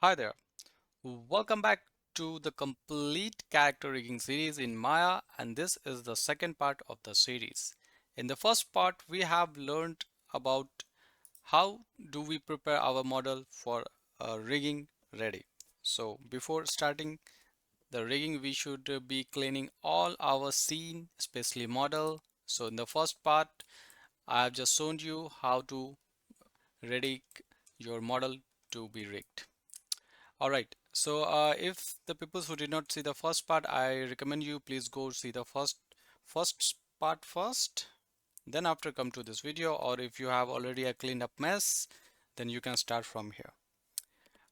Hi there. Welcome back to the complete character rigging series in Maya, and this is the second part of the series. In the first part, we have learned about how do we prepare our model for rigging ready. So before starting the rigging, we should be cleaning all our scene, especially model. So in the first part, I have just shown you how to ready your model to be rigged. All right. So if the people who did not see the first part, I recommend you please go see the first part first. Then after come to this video, or if you have already a cleaned up mess, then you can start from here.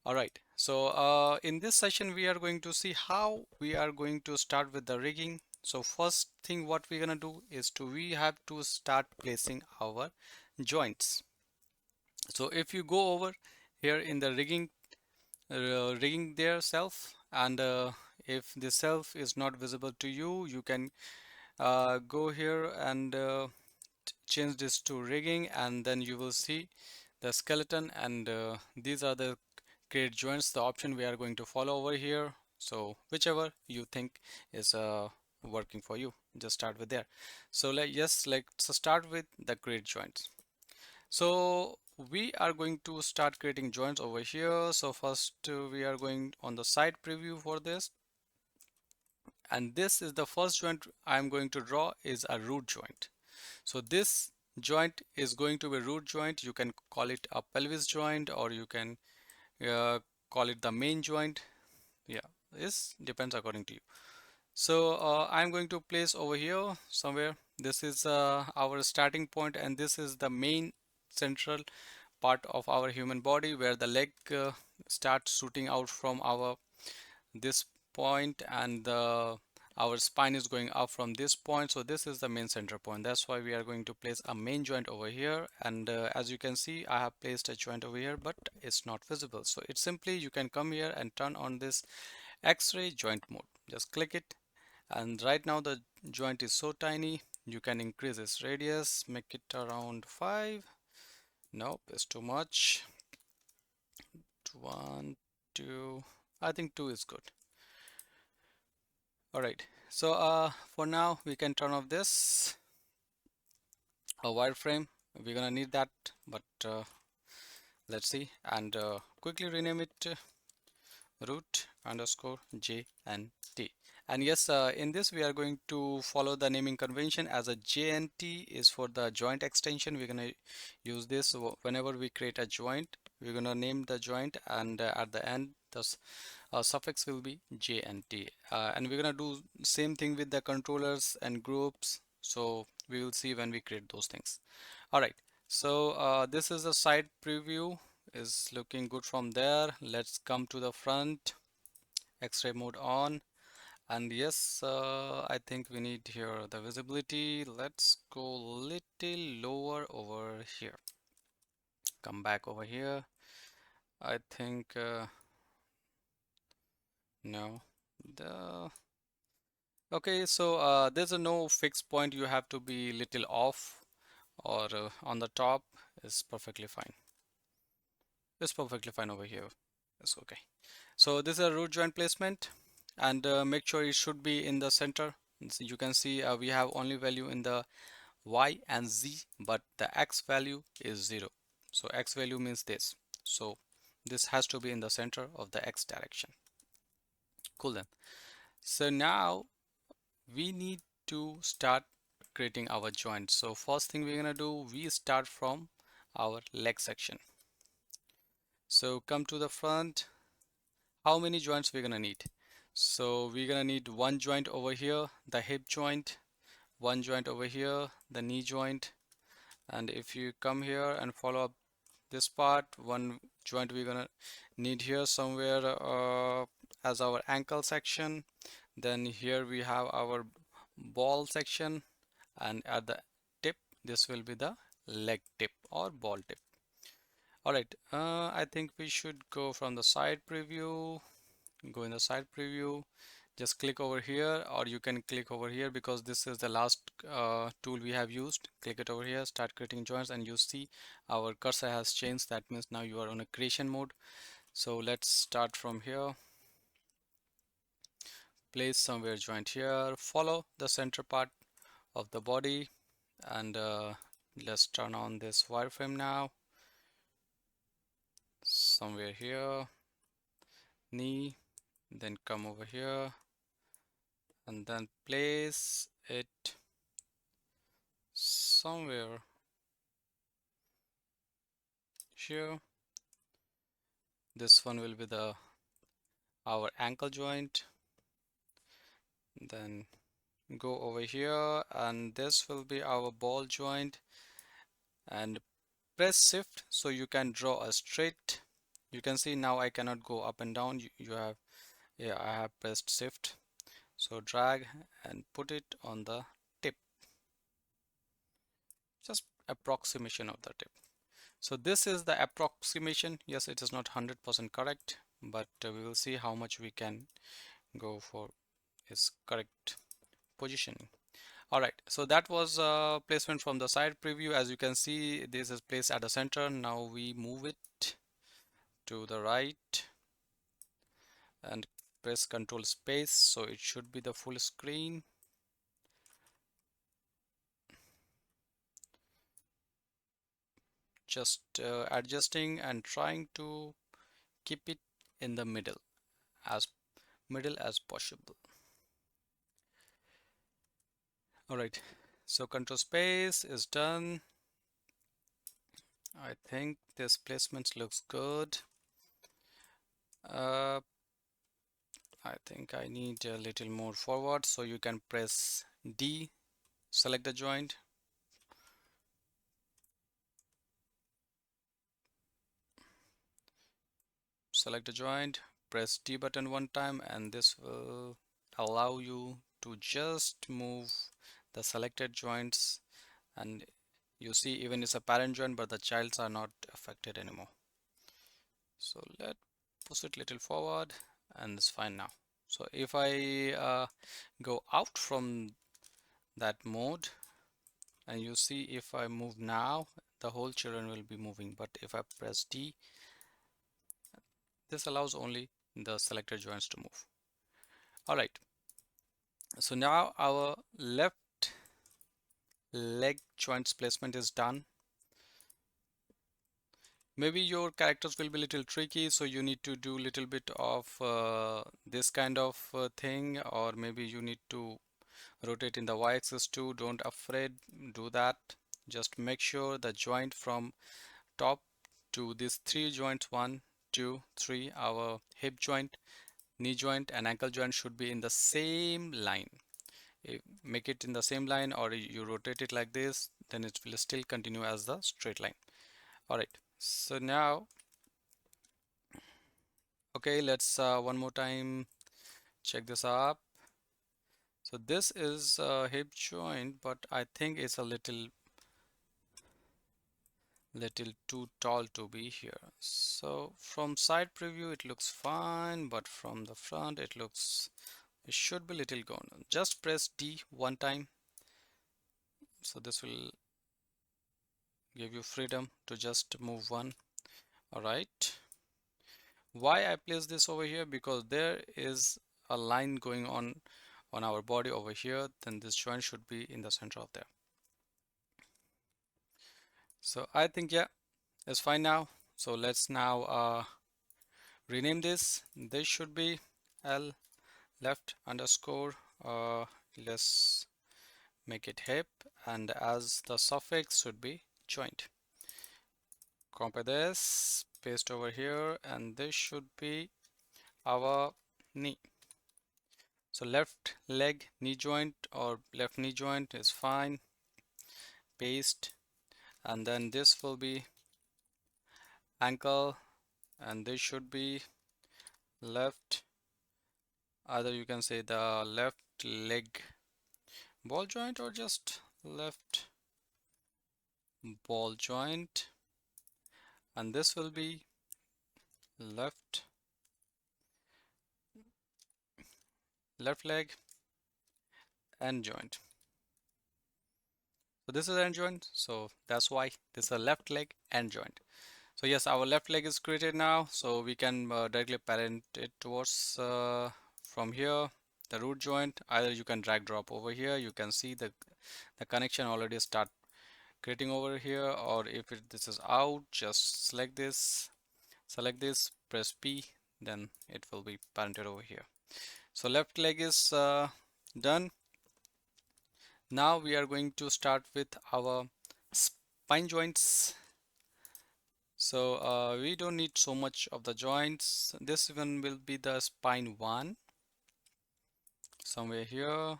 All right. So in this session, we are going to see how we are going to start with the rigging. So first thing what we're gonna do is we have to start placing our joints. So if you go over here in the rigging their self, and if the self is not visible to you, you can go here and change this to rigging, and then you will see the skeleton, and these are the create joints, the option we are going to follow over here. So whichever you think is working for you, just start with there. So let's start with the create joints. So we are going to start creating joints over here. So first we are going on the side preview for this, and this is the first joint I'm going to draw is a root joint. So this joint is going to be root joint. You can call it a pelvis joint, or you can uh, call it the main joint. Yeah, this depends according to you. So I'm going to place over here somewhere. This is our starting point, and this is the main central part of our human body where the leg starts shooting out from our this point, and our spine is going up from this point. So this is the main center point. That's why we are going to place a main joint over here, and as you can see, I have placed a joint over here, but it's not visible. So it's simply you can come here and turn on this X-ray joint mode. Just click it, and right now the joint is so tiny. You can increase its radius, make it around 5. Nope, it's too much. 1, 2, I think 2 is good. All right, so for now we can turn off this a wireframe. We're gonna need that, but let's see, and quickly rename it root underscore J and T. And yes, in this we are going to follow the naming convention as a J and T is for the joint extension. We're gonna use this. So whenever we create a joint, we're gonna name the joint, and at the end the suffix will be J and T. And we're gonna do same thing with the controllers and groups. So we will see when we create those things. All right. So this is a side preview, is looking good from there. Let's come to the front, X-ray mode on, and yes, I think we need here the visibility. Let's go little lower over here. Come back over here. I think no. The Okay, so there's a no fixed point. You have to be little off, or on the top is perfectly fine. It's perfectly fine over here. It's okay. So this is a root joint placement, and make sure it should be in the center. So you can see we have only value in the Y and Z, but the X value is 0. So X value means this. So this has to be in the center of the X direction. Cool then. So now we need to start creating our joints. So first thing we're gonna do, we start from our leg section. So come to the front. How many joints we're gonna need? So we're gonna need one joint over here, the hip joint, one joint over here, the knee joint, and if you come here and follow up this part, one joint we're gonna need here somewhere as our ankle section. Then here we have our ball section, and at the tip this will be the leg tip or ball tip. All right, I think we should go from the side preview. Go in the side preview, just click over here, or you can click over here because this is the last tool we have used. Click it over here, start creating joints, and you see our cursor has changed. That means now you are on a creation mode. So let's start from here. Place somewhere joint here. Follow the center part of the body, and let's turn on this wireframe now. Somewhere here, knee, then come over here, and then place it somewhere here. This one will be the our ankle joint. Then go over here, and this will be our ball joint, and press shift so you can draw a straight. You can see now I cannot go up and down. You have, yeah, I have pressed shift. So drag and put it on the tip, just approximation of the tip. So this is the approximation. Yes, it is not 100% correct, but we will see how much we can go for its correct positioning. All right, so that was placement from the side preview. As you can see, this is placed at the center. Now we move it to the right and press Control space, so it should be the full screen. Just adjusting and trying to keep it in the as middle as possible. All right, so Control space is done. I think this placement looks good. I think I need a little more forward, so you can press D, select the joint, press D button one time, and this will allow you to just move the selected joints, and you see even it's a parent joint, but the childs are not affected anymore. So let's push it little forward, and it's fine now. So if I go out from that mode, and you see if I move now, the whole children will be moving, but if I press D, this allows only the selected joints to move. All right, so now our left leg joints placement is done. Maybe your characters will be a little tricky, so you need to do a little bit of this kind of thing, or maybe you need to rotate in the y-axis too. Don't afraid do that. Just make sure the joint from top to these three joints, 1 2 3, our hip joint, knee joint and ankle joint should be in the same line. Make it in the same line, or you rotate it like this, then it will still continue as the straight line. All right, so now, okay, let's one more time check this up. So this is hip joint, but I think it's a little too tall to be here. So from side preview it looks fine, but from the front it should be little gone. Just press D one time, so this will give you freedom to just move one. All right, why I place this over here? Because there is a line going on our body over here, then this joint should be in the center of there. So I think, yeah, it's fine now. So let's now rename this. This should be L left underscore, let's make it hip, and as the suffix should be joint. Copy this, paste over here, and this should be our knee. So left leg knee joint or left knee joint is fine. Paste, and then this will be ankle, and this should be left, either you can say the left leg ball joint or just left ball joint, and this will be left leg end joint. So this is end joint, so that's why this is a left leg end joint. So yes, our left leg is created now, so we can directly parent it towards from here, the root joint. Either you can drag drop over here, you can see the connection already start creating over here, or if this is out, just select this, press P, then it will be parented over here. So left leg is done. Now we are going to start with our spine joints. So we don't need so much of the joints. This one will be the spine 1 somewhere here.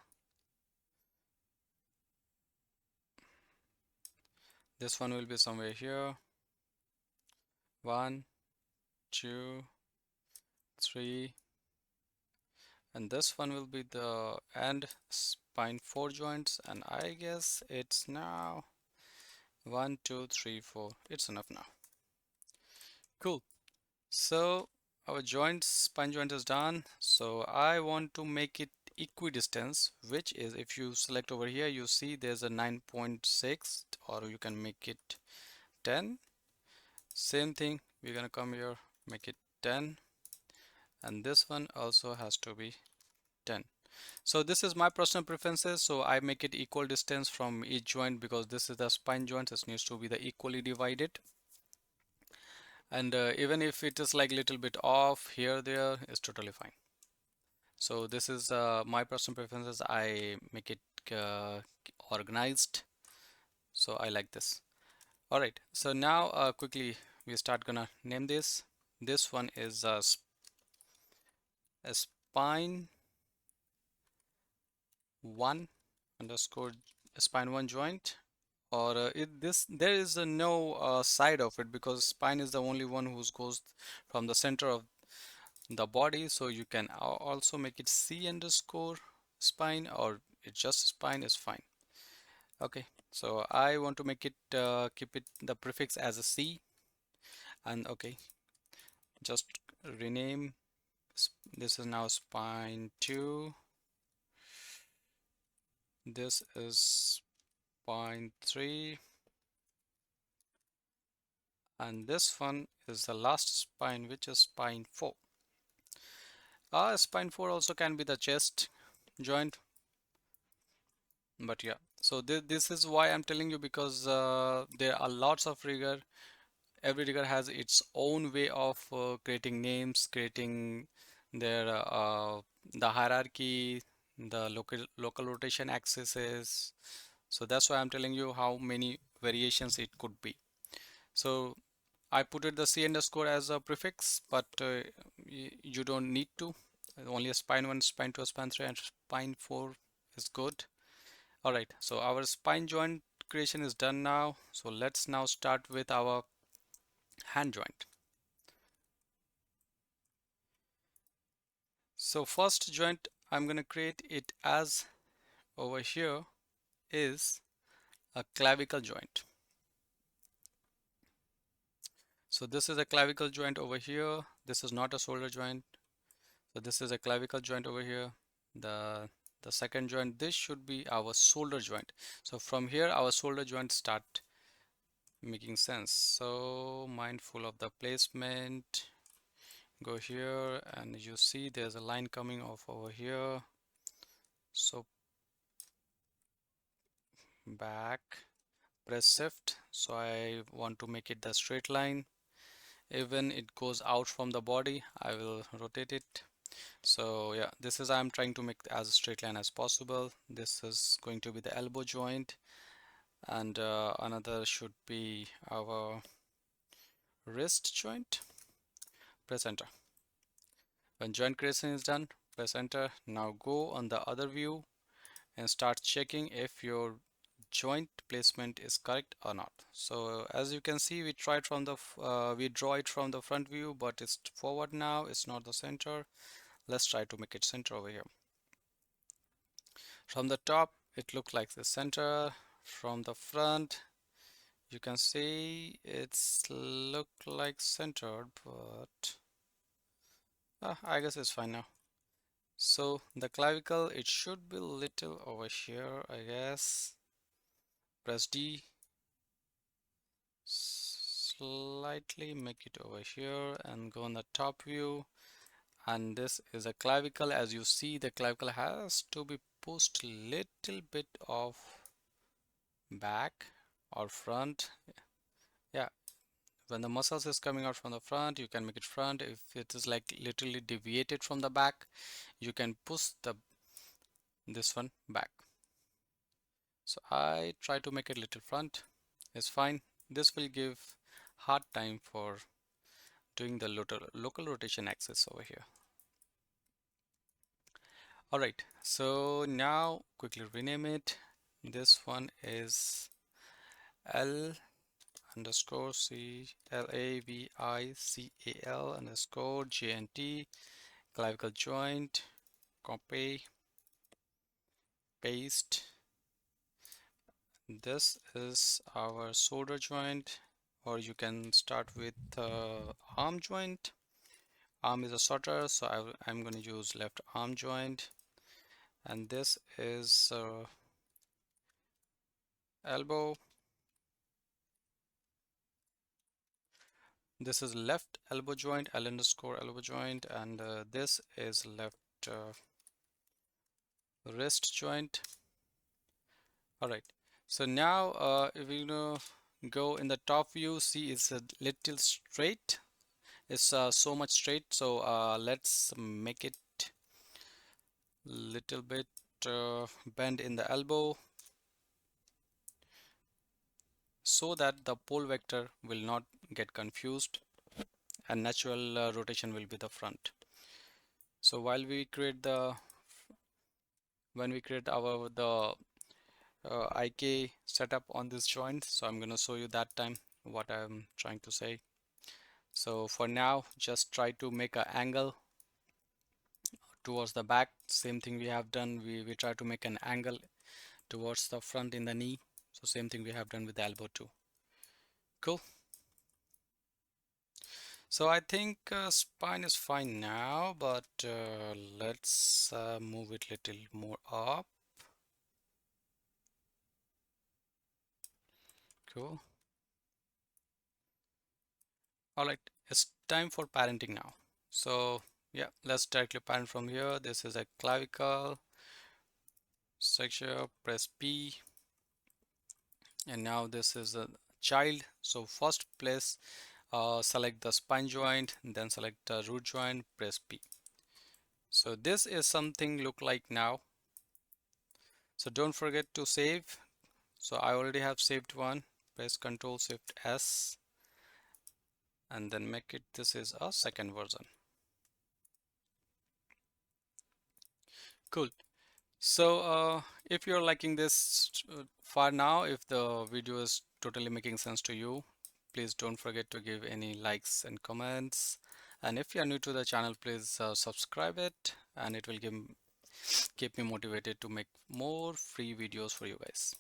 This one will be somewhere here. 1, 2, 3, and this one will be the end spine 4 joints, and I guess it's now 1, 2, 3, 4. It's enough now. Cool. So our joints, spine joint is done. So I want to make it equidistance, which is, if you select over here, you see there's a 9.6, or you can make it 10. Same thing, we're gonna come here, make it 10, and this one also has to be 10. So this is my personal preferences, so I make it equal distance from each joint, because this is the spine joint. It needs to be the equally divided, and even if it is like little bit off here there, it's totally fine. So this is my personal preferences. I make it organized, so I like this. All right, so now quickly we start gonna name this. This one is a spine 1 underscore spine 1 joint, or there is no side of it, because spine is the only one who goes from the center of the body. So you can also make it C underscore spine, or it's just spine is fine. Okay, so I want to make it keep it the prefix as a C, and okay, just rename. This is now spine 2, this is spine 3, and this one is the last spine, which is spine 4. Spine 4 also can be the chest joint, but yeah. So this is why I'm telling you, because there are lots of rigor. Every rigor has its own way of creating names, creating their the hierarchy, the local rotation axes. So that's why I'm telling you how many variations it could be. So I put it the C underscore as a prefix, but you don't need to. Only a spine 1, spine 2, spine 3, and spine 4 is good. All right, so our spine joint creation is done now. So let's now start with our hand joint. So first joint I'm going to create it as over here is a clavicle joint. So this is a clavicle joint over here. This is not a shoulder joint. So this is a clavicle joint over here. The second joint, this should be our shoulder joint. So from here our shoulder joint start making sense. So mindful of the placement. Go here and you see there's a line coming off over here. So back, press shift. So I want to make it the straight line. Even it goes out from the body, I will rotate it. So yeah, this is I'm trying to make as a straight line as possible. This is going to be the elbow joint, and another should be our wrist joint. Press enter. When joint creation is done, press enter. Now go on the other view and start checking if your joint placement is correct or not. So as you can see, we tried from the we draw it from the front view, but it's forward now, it's not the center. Let's try to make it center over here. From the top it looks like the center. From the front you can see it's look like centered, but I guess it's fine now. So the clavicle, it should be little over here, I guess. Press D, slightly make it over here and go on the top view. And this is a clavicle. As you see, the clavicle has to be pushed little bit of back or front. Yeah, when the muscles is coming out from the front, you can make it front. If it is like literally deviated from the back, you can push this one back. So I try to make it little front. It's fine. This will give hard time for doing the local rotation axis over here. Alright, so now quickly rename it. This one is L underscore C LAVICAL underscore GNT clavicle joint. Copy, paste. This is our shoulder joint, or you can start with arm joint. Arm is a shorter, so I'm going to use left arm joint. And this is elbow. This is left elbow joint, L underscore elbow joint, and this is left wrist joint. All right. So now if you go in the top view, see it's a little straight. It's so much straight. So let's make it little bit bend in the elbow so that the pole vector will not get confused and natural rotation will be the front. So while we create when we create the IK setup on this joint, so I'm going to show you that time what I'm trying to say. So for now, just try to make an angle towards the back. Same thing we have done. We try to make an angle towards the front in the knee. So same thing we have done with the elbow too. Cool. So I think spine is fine now, but let's move it little more up. Cool. All right, it's time for parenting now. So yeah, let's directly parent from here. This is a clavicle section, press P, and now this is a child. So first place, select the spine joint, then select the root joint, press P. So this is something look like now. So don't forget to save. So I already have saved one. Press Ctrl Shift S and then make it, this is a second version. Cool. So if you're liking this far now, if the video is totally making sense to you, please don't forget to give any likes and comments. And if you are new to the channel, please subscribe it, and it will keep me motivated to make more free videos for you guys.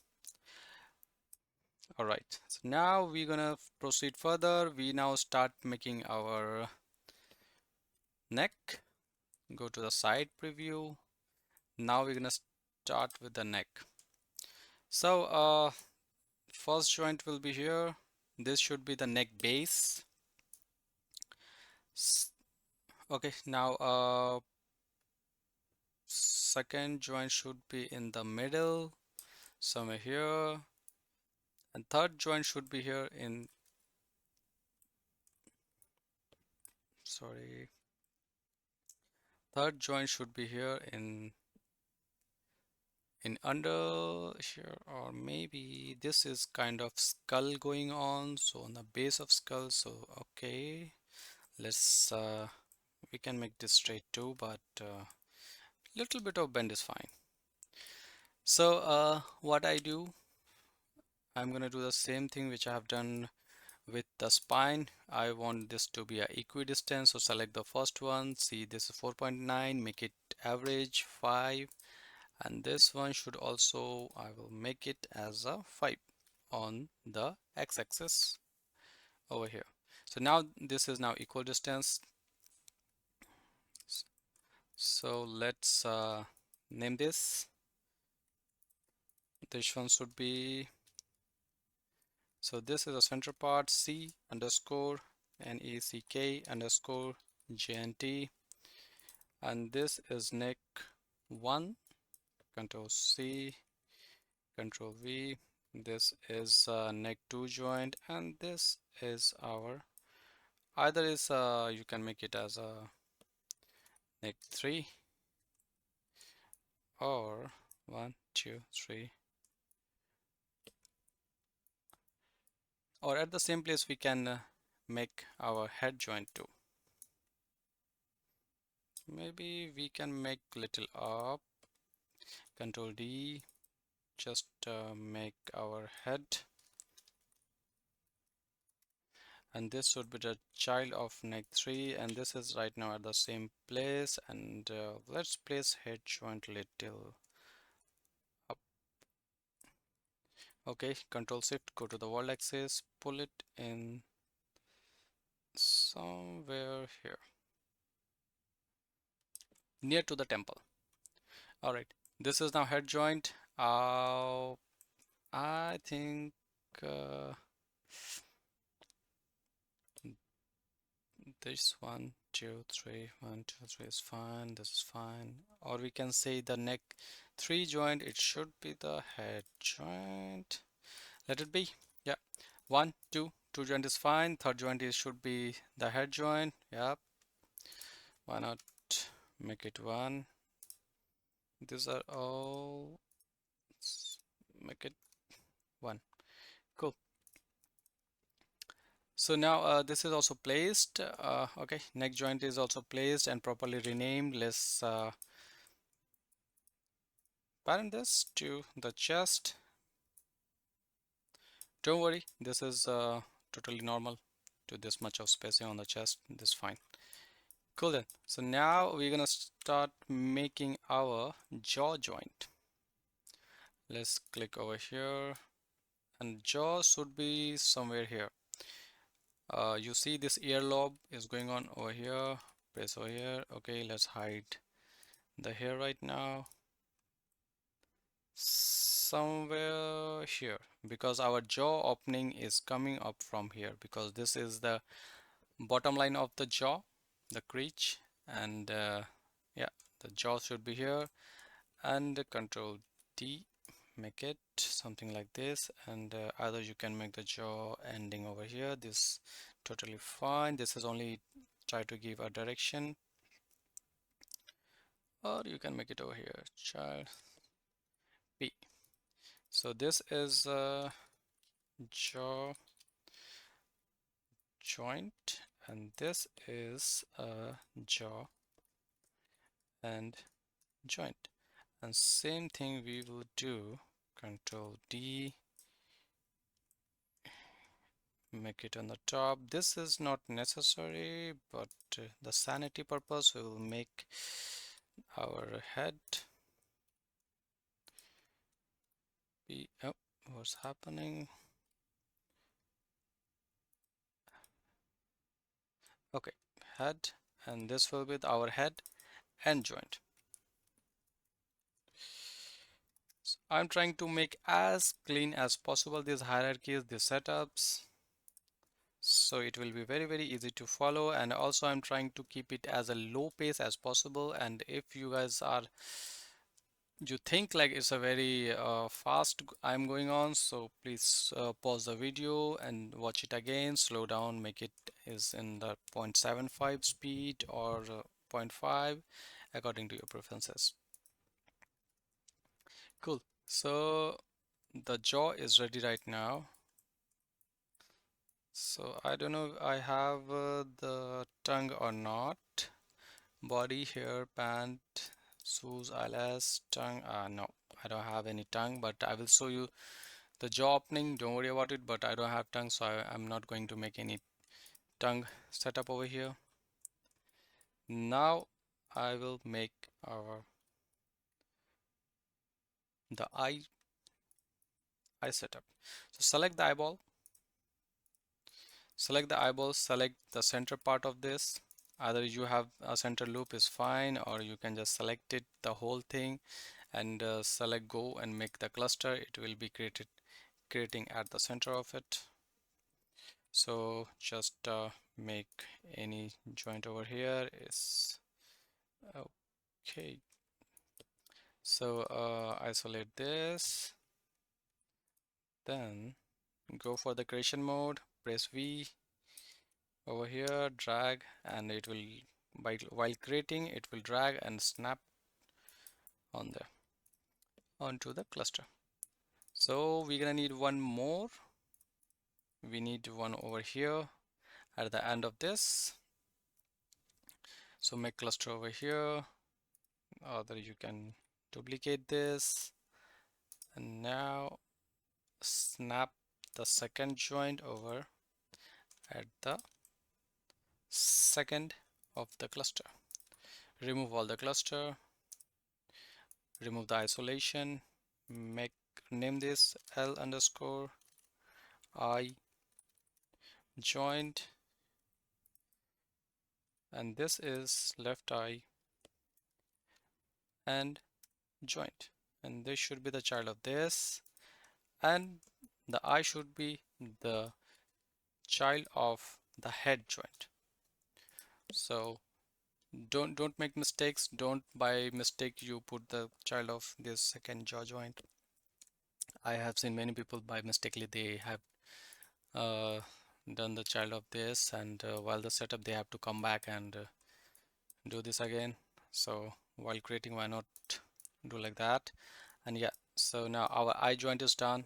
All right, so now we're gonna proceed further. We now start making our neck. Go to the side preview. Now we're gonna start with the neck. So first joint will be here. This should be the neck base. Okay, now second joint should be in the middle, somewhere here, and third joint should be here in, sorry, third joint should be here in under here, or maybe this is kind of skull going on, so on the base of skull. So okay, let's we can make this straight too, but little bit of bend is fine. So what I do, I'm gonna do the same thing which I have done with the spine. I want this to be a equidistant, so select the first one. See, this is 4.9, make it average 5, and this one should also, I will make it as a 5 on the x-axis over here. So now this is now equal distance. So let's name this. This one should be, So this is a center part, C underscore NECK underscore GNT, and this is neck 1, Control C, Control V. This is neck 2 joint, and this is our either is you can make it as a neck 3 or 1, 2, 3, or at the same place we can make our head joint too. Maybe we can make little up, Control D, just make our head, and this should be the child of neck 3, and this is right now at the same place, and let's place head joint little up. Okay, Control Shift, go to the world axis, pull it in somewhere here near to the temple. All right, this is now head joint. I think uh, this 1, 2, 3, 1, 2, 3 is fine. This is fine. Or we can say the neck 3 joint. It should be the head joint. Let it be. Yeah. 1, 2, 2 joint is fine. Third joint is should be the head joint. Yeah. Why not make it 1? These are all. Make it 1. Cool. So now this is also placed. Okay, neck joint is also placed and properly renamed. Let's parent this to the chest. Don't worry, this is totally normal to this much of spacing on the chest. This is fine. Cool then. So now we're gonna start making our jaw joint. Let's click over here, and jaw should be somewhere here. You see this earlobe is going on over here. Press over here. Okay, let's hide the hair right now. Somewhere here, because our jaw opening is coming up from here, because this is the bottom line of the jaw, the crease, and yeah, the jaw should be here. And Control D, make it something like this, and either you can make the jaw ending over here. This totally fine. This is only try to give a direction, or you can make it over here, child P. So this is jaw joint, and this is a jaw and joint, and same thing we will do. Control D, make it on the top. This is not necessary, but the sanity purpose we will make our head be, oh, what's happening? Okay, head, and this will be our head and joint. So I'm trying to make as clean as possible these hierarchies, these setups, so it will be very easy to follow. And also I'm trying to keep it as a low pace as possible. And if you guys are, you think like it's a very fast I'm going on, so please pause the video and watch it again, slow down, make it is in the 0.75 speed or 0.5 according to your preferences. Cool. So the jaw is ready right now. So I don't know if I have the tongue or not. Body, hair, pant, shoes, eyelash, tongue. No, I don't have any tongue, but I will show you the jaw opening. Don't worry about it, but I don't have tongue, so I'm not going to make any tongue setup over here. Now I will make our the eye setup. So select the eyeball, select the center part of this. Either you have a center loop is fine, or you can just select it the whole thing and select go and make the cluster. It will be creating at the center of it. So just make any joint over here is okay. So isolate this, then go for the creation mode, press V over here, drag, and it will, while creating, it will drag and snap on there onto the cluster. So we're gonna need one more. We need one over here at the end of this. So make cluster over here, or you can duplicate this, and now snap the second joint over at the second of the cluster. Remove all the cluster, remove the isolation, make name this L underscore I joint, and this is left eye and joint, and this should be the child of this, and the eye should be the child of the head joint. So don't make mistakes. Don't by mistake you put the child of this second jaw joint. I have seen many people by mistakenly they have uh, done the child of this, and while the setup they have to come back and do this again. So while creating, why not do like that? And yeah, so now our eye joint is done.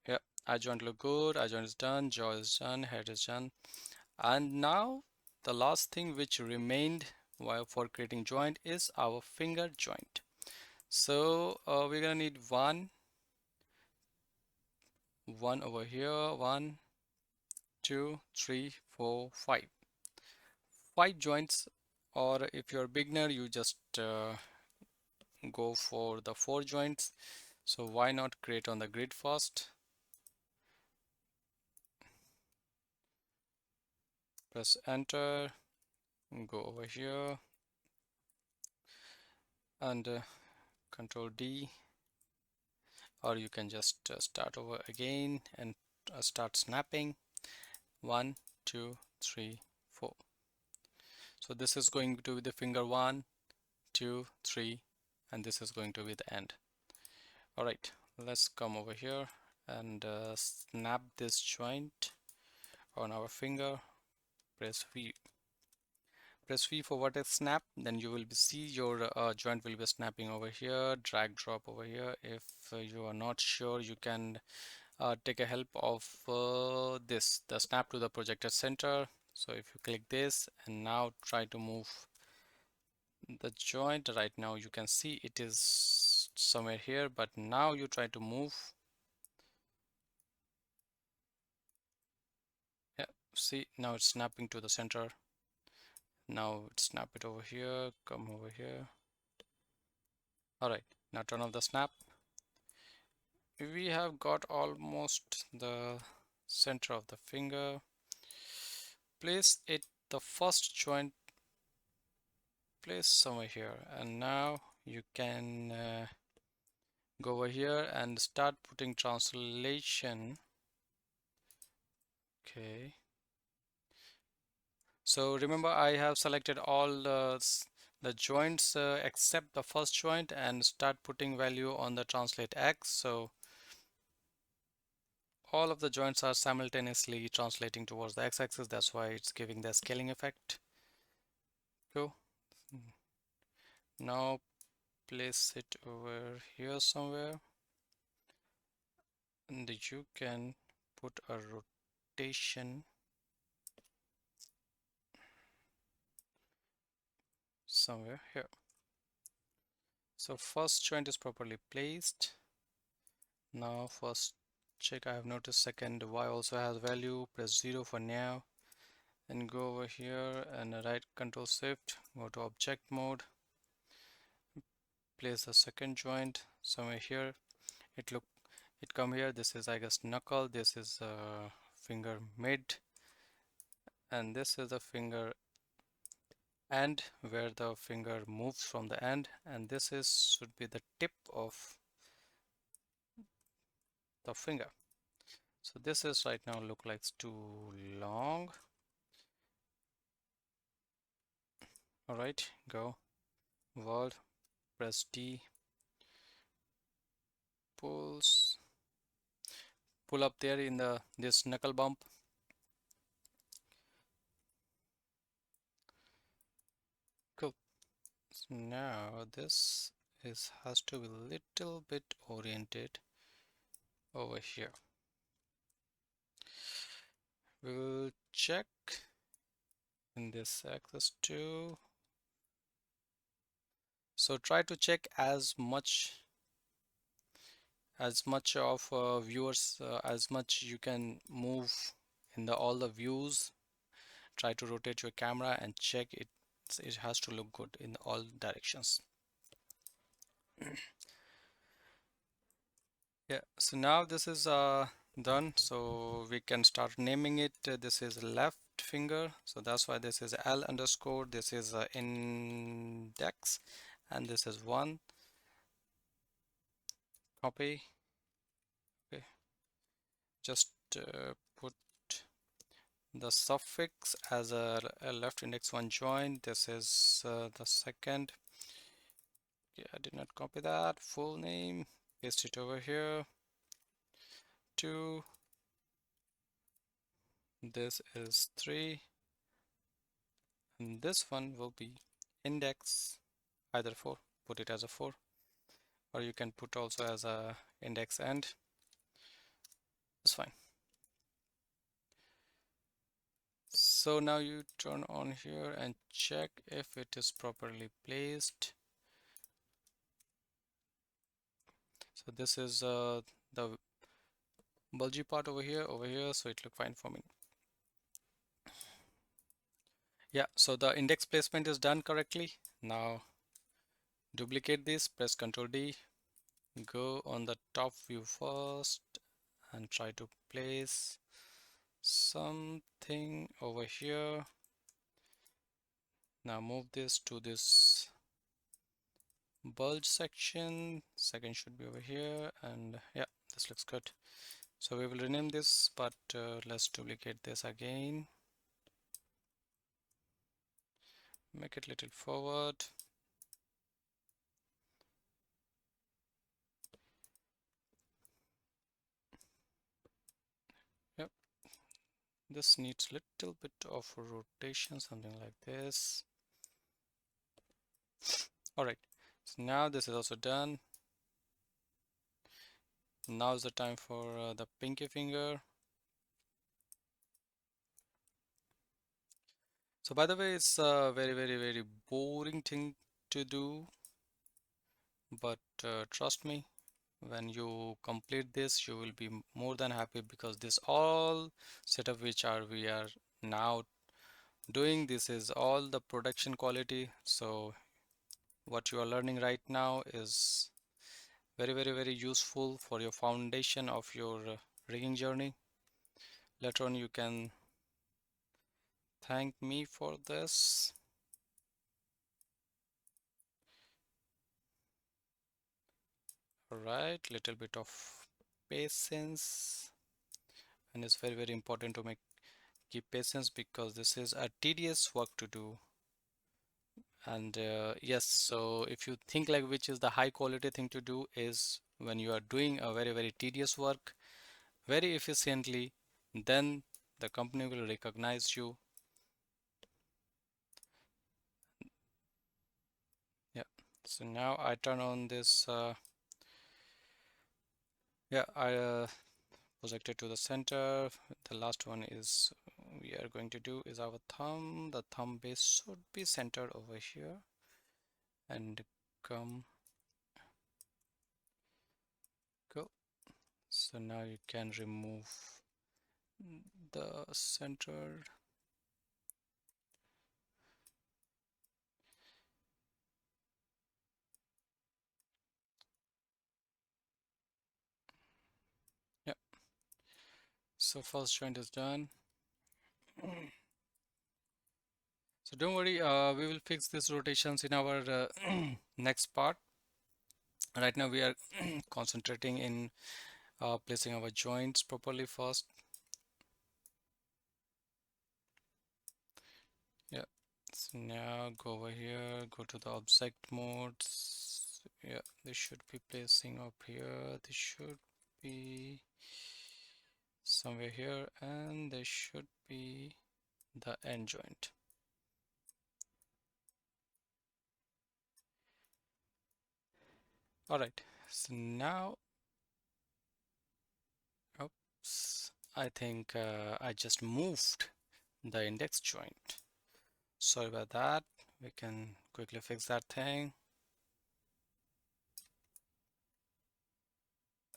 Yeah, eye joint look good, eye joint is done, jaw is done, head is done. And now the last thing which remained while for creating joint is our finger joint. So we're gonna need one over here, one, two, three, four, five joints. Or if you're a beginner, you just go for the 4 joints. So why not create on the grid first? Press enter, go over here and control D, or you can just start over again and start snapping. 1, 2, 3, 4. So this is going to be the finger 1, 2, 3, and this is going to be the end. All right, let's come over here and snap this joint on our finger. Press V. Press V for vertex snap, then you will see your joint will be snapping over here. Drag drop over here. If you are not sure, you can take a help of this, the snap to the projected center. So if you click this and now try to move the joint, right now you can see it is somewhere here, but now you try to move. Yeah, see, now it's snapping to the center. Now snap it over here, come over here. All right, now turn off the snap. We have got almost the center of the finger. Place it, the first joint, place somewhere here, and now you can go over here and start putting translation. Okay, so remember I have selected all the joints except the first joint and start putting value on the translate X. So all of the joints are simultaneously translating towards the x-axis. That's why it's giving the scaling effect. Go. Now place it over here somewhere, and you can put a rotation somewhere here. So first joint is properly placed. Now first check, I have noticed second Y also has value. Press 0 for now and go over here and right control shift, go to object mode, place the second joint somewhere here. It come here. This is I guess knuckle, this is finger mid, and this is the finger end where the finger moves from the end, and this is should be the tip of the finger. So this is right now look like it's too long. All right, go world, press D, pulls, pull up there in the this knuckle bump. Cool. So now this is has to be a little bit oriented over here. We'll check in this axis too. So try to check as much of viewers as much you can move in the all the views. Try to rotate your camera and check it. It has to look good in all directions. Yeah, so now this is done, so we can start naming it. This is left finger, so that's why this is L underscore, this is index, and this is one. Copy. Okay, just put the suffix as a left index one join. This is the second. Yeah, I did not copy that. Full name, paste it over here. Two. This is three. And this one will be index either 4, put it as a 4, or you can put also as a index end. It's fine. So now you turn on here and check if it is properly placed. So this is the bulgy part over here, so it look fine for me. Yeah, so the index placement is done correctly. Now duplicate this, press Ctrl D, go on the top view first and try to place something over here. Now move this to this bulge section. Second should be over here, and yeah, this looks good. So we will rename this, but let's duplicate this again. Make it little forward. Yep, this needs little bit of rotation, something like this. All right, so now this is also done. Now is the time for the pinky finger. So by the way, it's a very boring thing to do, but trust me, when you complete this, you will be more than happy, because this all setup which we are now doing, this is all the production quality. So what you are learning right now is very useful for your foundation of your rigging journey. Later on you can thank me for this. All right, little bit of patience, and it's very important to keep patience, because this is a tedious work to do. And yes, so if you think like which is the high quality thing to do, is when you are doing a very tedious work very efficiently, then the company will recognize you. Yeah, so now I turn on this yeah, I projected to the center. The last one is we are going to do is our thumb. The thumb base should be centered over here, and come go. So now you can remove the center. Yeah, so first joint is done. So don't worry, we will fix these rotations in our next part. Right now we are concentrating in placing our joints properly first. Yeah, so now go over here, go to the object modes. Yeah, this should be placing up here. This should be somewhere here, and this should be the end joint. All right, so now, oops, I think I just moved the index joint. Sorry about that. We can quickly fix that thing.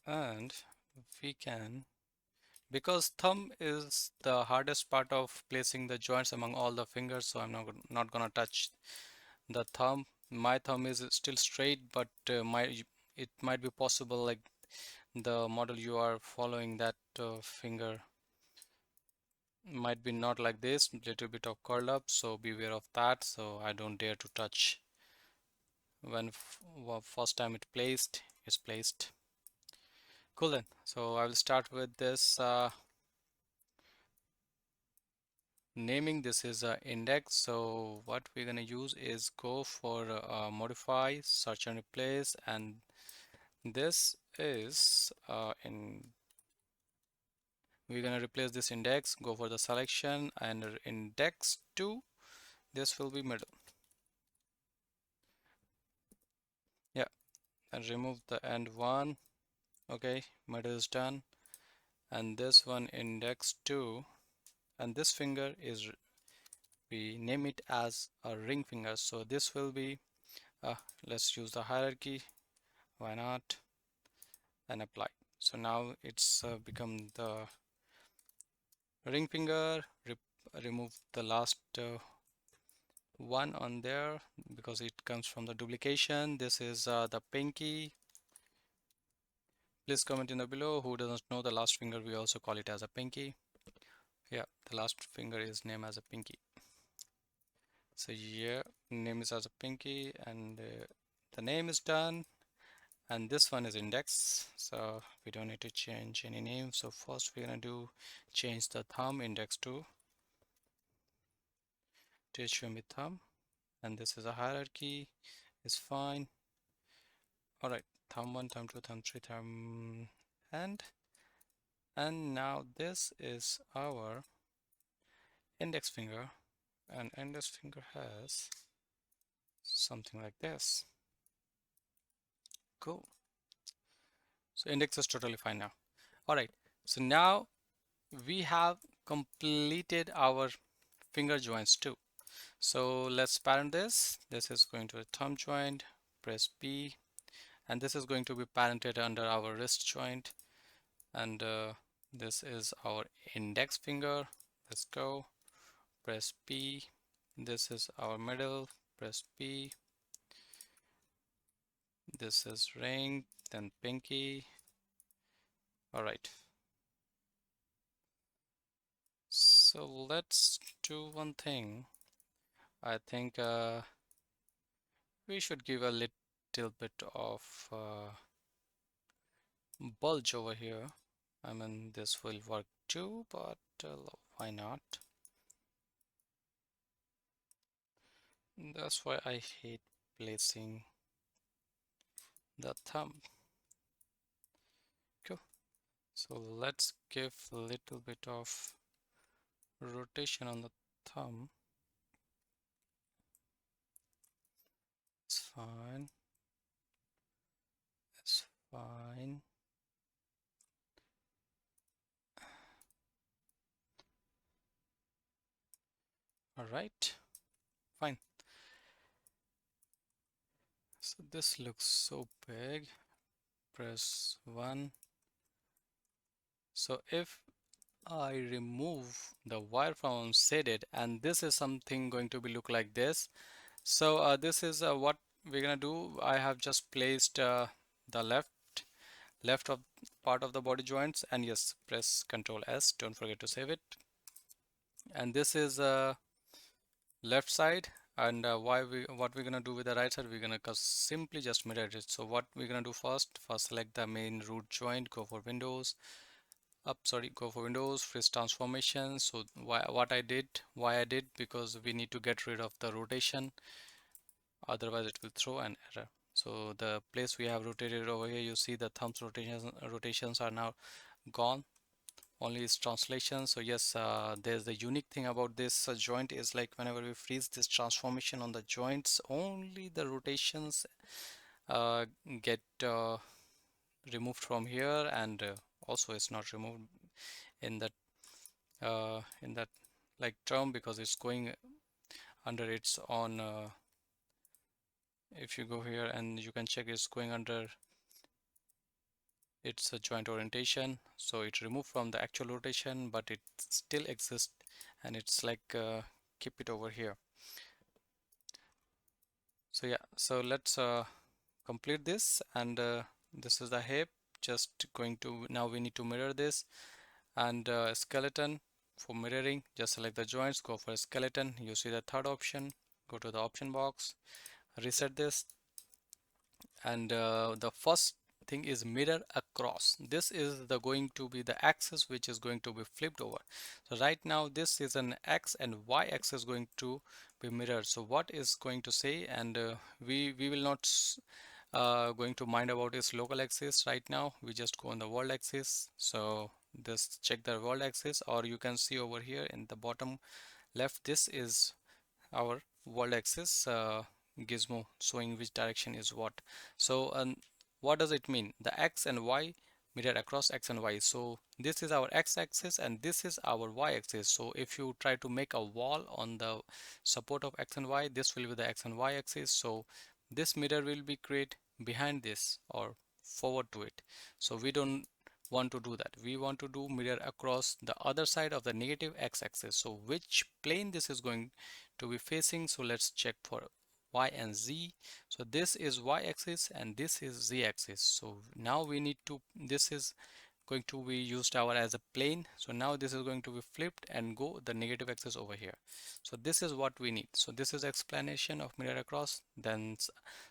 And we can, because thumb is the hardest part of placing the joints among all the fingers, so I'm not gonna touch the thumb. My thumb is still straight, but it might be possible like the model you are following, that finger might be not like this, little bit of curl up, so beware of that. So I don't dare to touch when first time it's placed. Cool then. So I will start with this naming. This is index. So what we're gonna use is go for modify, search and replace, and this is in we're gonna replace this index. Go for the selection and index 2. This will be middle. Yeah, and remove the end one. Okay, middle is done. And this one index 2, and this finger is, we name it as a ring finger. So this will be let's use the hierarchy, why not, and apply. So now it's become the ring finger. Remove the last one on there because it comes from the duplication. This is the pinky. Please comment in the below who doesn't know the last finger, we also call it as a pinky. Yeah, the last finger is named as a pinky. So yeah, name is as a pinky, and the name is done. And this one is index, so we don't need to change any name. So first we're gonna do change the thumb index to show me thumb, and this is a hierarchy, is fine. All right, thumb 1, thumb 2, thumb 3, thumb and now this is our index finger, and index finger has something like this. Cool. So index is totally fine now. All right, so now we have completed our finger joints too. So let's parent this. This is going to a thumb joint, press B, and this is going to be parented under our wrist joint. And this is our index finger. Let's go, press P. This is our middle, press P. This is ring, then pinky. All right. So let's do one thing. I think we should give a little bit of bulge over here. I mean, this will work too, but why not? That's why I hate placing the thumb. Cool. So let's give a little bit of rotation on the thumb. It's fine. It's fine. All right, fine. So this looks so big. Press 1. So if I remove the wire from shaded, and this is something going to be look like this. So this is what we're gonna do. I have just placed the left of part of the body joints, and yes, press Ctrl S, don't forget to save it. And this is left side, And what we're gonna do with the right side, we're gonna simply just mirror it. So what we're gonna do first select the main root joint, go for Windows, go for Windows, freeze transformation. So why I did, because we need to get rid of the rotation, otherwise it will throw an error. So the place we have rotated over here, you see the thumbs rotations are now gone, only its translation. So yes, there's the unique thing about this joint is like whenever we freeze this transformation on the joints, only the rotations uh, get removed from here, and also it's not removed in that like term, because it's going under its own. If you go here and you can check, it's going under its joint orientation, so it removed from the actual rotation, but it still exists, and it's like keep it over here. So yeah, so let's complete this, and this is the hip. Just going to, now we need to mirror this, and skeleton. For mirroring, just select the joints, go for skeleton. You see the third option, go to the option box, reset this, and the first thing is mirror across. This is the going to be the axis which is going to be flipped over. So right now this is an x and y axis going to be mirrored. So what is going to say, and we will not going to mind about its local axis right now. We just go on the world axis. So just check the world axis, or you can see over here in the bottom left, this is our world axis gizmo showing which direction is what. So what does it mean? The x and y mirror across x and y. So this is our x-axis and this is our y-axis. So if you try to make a wall on the support of x and y, this will be the x and y-axis. So this mirror will be created behind this or forward to it. So we don't want to do that. We want to do mirror across the other side of the negative x-axis. So which plane this is going to be facing? So let's check for y and z. So this is y-axis and this is z-axis. So now we need to, this is going to be used our as a plane. So now this is going to be flipped and go the negative axis over here. So this is what we need. So this is explanation of mirror across, then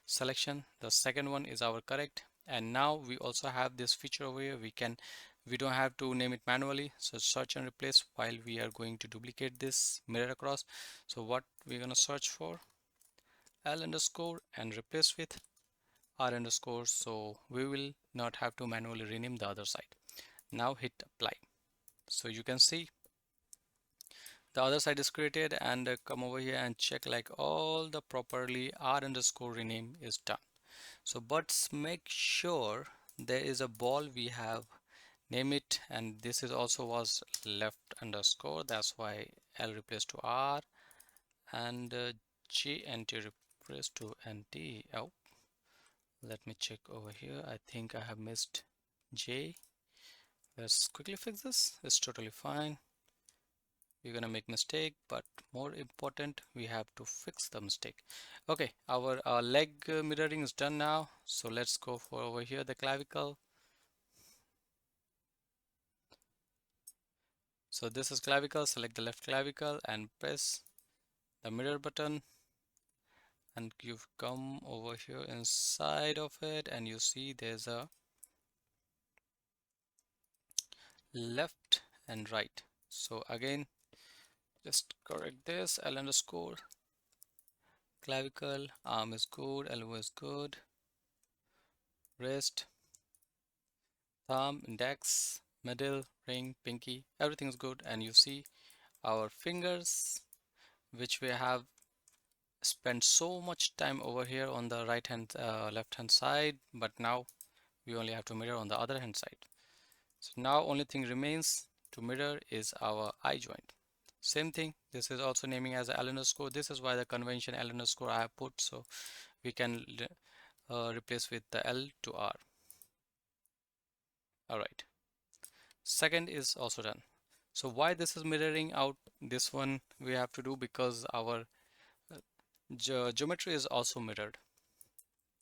selection. The second one is our correct, and now we also have this feature over here. We don't have to name it manually, so search and replace while we are going to duplicate this mirror across. So what we're going to search for, L underscore, and replace with R underscore, so we will not have to manually rename the other side. Now hit apply. So you can see the other side is created, and come over here and check like all the properly R underscore rename is done. So but make sure there is a ball we have name it, and this is also was left underscore, that's why L replaced to R, and G and T replaced to NT. Oh, let me check over here. I think I have missed J. Let's quickly fix this. It's totally fine. We're gonna make mistake, but more important, we have to fix the mistake. Okay, our leg mirroring is done now. So let's go for over here the clavicle. So this is clavicle. Select the left clavicle and press the mirror button, and you come over here inside of it, and you see there's a left and right. So again, just correct this. L underscore, clavicle, arm is good, elbow is good, wrist, thumb, index, middle, ring, pinky, everything is good. And you see our fingers, which we have spent so much time over here on the right hand left hand side, but now we only have to mirror on the other hand side. So now only thing remains to mirror is our eye joint. Same thing, this is also naming as L underscore. This is why the convention L underscore I have put, so we can replace with the L to R. All right, second is also done. So why this is mirroring out, this one we have to do because our geometry is also mirrored.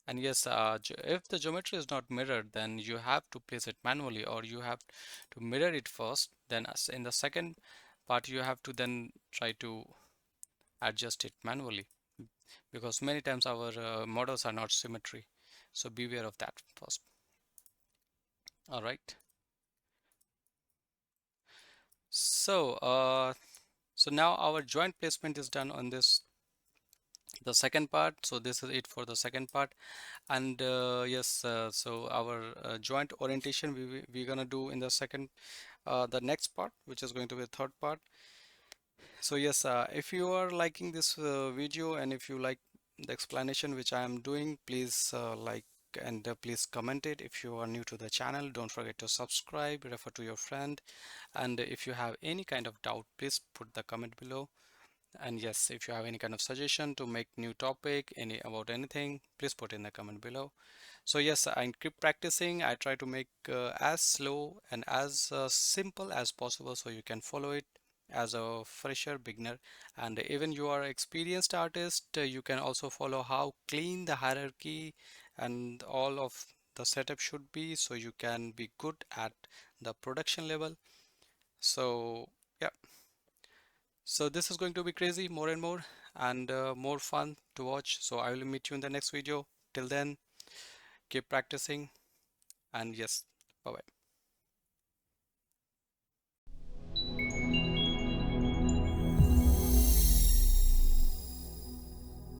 And yes, if the geometry is not mirrored, then you have to place it manually, or you have to mirror it first. Then in the second part, you have to then try to adjust it manually, because many times our models are not symmetry. So beware of that first. All right. So, so now our joint placement is done on this, the second part. So this is it for the second part. And yes, so our joint orientation we're gonna do in the second, the next part, which is going to be the third part. So yes, if you are liking this video and if you like the explanation which I am doing, please like and please comment it. If you are new to the channel, don't forget to subscribe, refer to your friend, and if you have any kind of doubt, please put the comment below. And yes, if you have any kind of suggestion to make new topic, any about anything, please put in the comment below. So yes, I keep practicing. I try to make as slow and as simple as possible so you can follow it as a fresher beginner. And even you are experienced artist, you can also follow how clean the hierarchy and all of the setup should be so you can be good at the production level. So yeah, so this is going to be crazy more and more, and more fun to watch. So I will meet you in the next video. Till then, keep practicing, and yes, bye bye.